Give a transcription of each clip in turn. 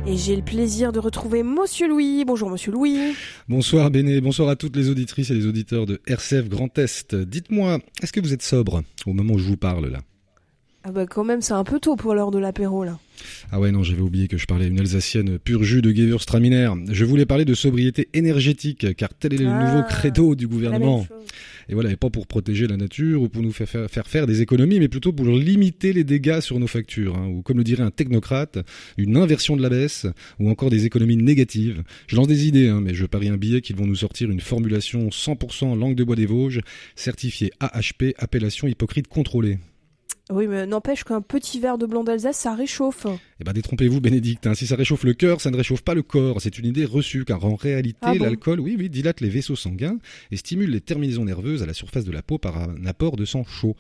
Et j'ai le plaisir de retrouver Monsieur Louis. Bonjour Monsieur Louis. Bonsoir Béné, bonsoir à toutes les auditrices et les auditeurs de RCF Grand Est. Dites-moi, est-ce que vous êtes sobre au moment où je vous parle là ? Ah bah quand même c'est un peu tôt pour l'heure de l'apéro là. Ah ouais non, j'avais oublié que je parlais à une Alsacienne pur jus de Gewürztraminer. Je voulais parler de sobriété énergétique, car tel est le nouveau credo du gouvernement. Et voilà, et pas pour protéger la nature ou pour nous faire des économies, mais plutôt pour limiter les dégâts sur nos factures, ou comme le dirait un technocrate, une inversion de la baisse, ou encore des économies négatives. Je lance des idées, mais je parie un billet qu'ils vont nous sortir une formulation 100% langue de bois des Vosges, certifiée AHP, appellation hypocrite contrôlée. Oui, mais n'empêche qu'un petit verre de blanc d'Alsace, ça réchauffe. Eh ben, détrompez-vous, Bénédicte. Si ça réchauffe le cœur, ça ne réchauffe pas le corps. C'est une idée reçue, car en réalité, l'alcool, dilate les vaisseaux sanguins et stimule les terminaisons nerveuses à la surface de la peau par un apport de sang chaud.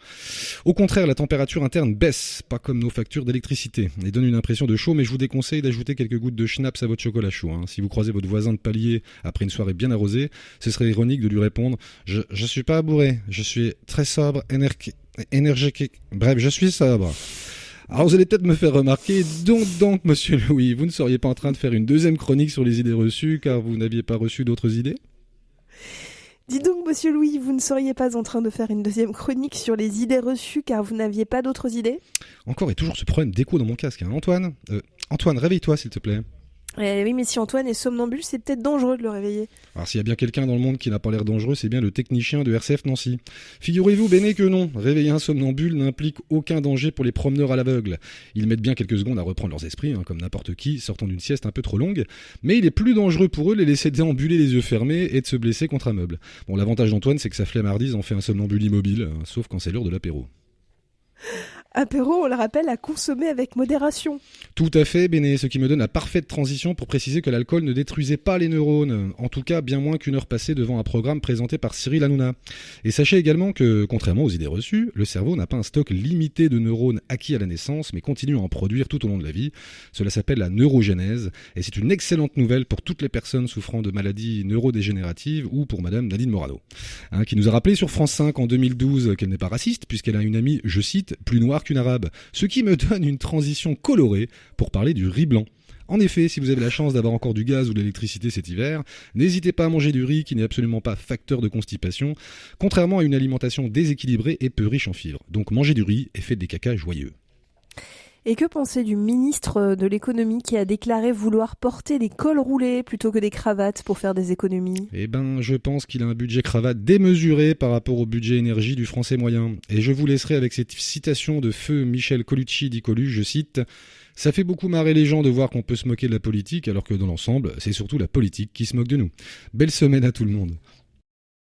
Au contraire, la température interne baisse, pas comme nos factures d'électricité, et donne une impression de chaud, mais je vous déconseille d'ajouter quelques gouttes de schnapps à votre chocolat chaud. Si vous croisez votre voisin de palier après une soirée bien arrosée, ce serait ironique de lui répondre « Je suis pas bourré, je suis très sobre, énergique. Bref, je suis sobre. » Alors vous allez peut-être me faire remarquer, donc Monsieur Louis, vous ne seriez pas en train de faire une deuxième chronique sur les idées reçues car vous n'aviez pas reçu d'autres idées ? Dis donc Monsieur Louis, vous ne seriez pas en train de faire une deuxième chronique sur les idées reçues car vous n'aviez pas d'autres idées ? Encore et toujours ce problème d'écho dans mon casque. Antoine, réveille-toi s'il te plaît. Oui, mais si Antoine est somnambule, c'est peut-être dangereux de le réveiller. Alors s'il y a bien quelqu'un dans le monde qui n'a pas l'air dangereux, c'est bien le technicien de RCF Nancy. Figurez-vous, Béné, que non, réveiller un somnambule n'implique aucun danger pour les promeneurs à l'aveugle. Ils mettent bien quelques secondes à reprendre leurs esprits, comme n'importe qui, sortant d'une sieste un peu trop longue, mais il est plus dangereux pour eux de les laisser déambuler les yeux fermés et de se blesser contre un meuble. Bon, l'avantage d'Antoine, c'est que sa flemmardise en fait un somnambule immobile, sauf quand c'est l'heure de l'apéro. Apéro, on le rappelle, à consommer avec modération. Tout à fait, Béné, ce qui me donne la parfaite transition pour préciser que l'alcool ne détruisait pas les neurones, en tout cas bien moins qu'une heure passée devant un programme présenté par Cyril Hanouna. Et sachez également que, contrairement aux idées reçues, le cerveau n'a pas un stock limité de neurones acquis à la naissance, mais continue à en produire tout au long de la vie. Cela s'appelle la neurogénèse, et c'est une excellente nouvelle pour toutes les personnes souffrant de maladies neurodégénératives ou pour Madame Nadine Morano, qui nous a rappelé sur France 5 en 2012 qu'elle n'est pas raciste, puisqu'elle a une amie, je cite, plus noire qu'une arabe, ce qui me donne une transition colorée pour parler du riz blanc. En effet, si vous avez la chance d'avoir encore du gaz ou de l'électricité cet hiver, n'hésitez pas à manger du riz qui n'est absolument pas facteur de constipation, contrairement à une alimentation déséquilibrée et peu riche en fibres. Donc mangez du riz et faites des cacas joyeux. Et que penser du ministre de l'économie qui a déclaré vouloir porter des cols roulés plutôt que des cravates pour faire des économies ? Je pense qu'il a un budget cravate démesuré par rapport au budget énergie du français moyen. Et je vous laisserai avec cette citation de feu Michel Colucci dit Coluche, je cite « Ça fait beaucoup marrer les gens de voir qu'on peut se moquer de la politique alors que dans l'ensemble, c'est surtout la politique qui se moque de nous. » Belle semaine à tout le monde.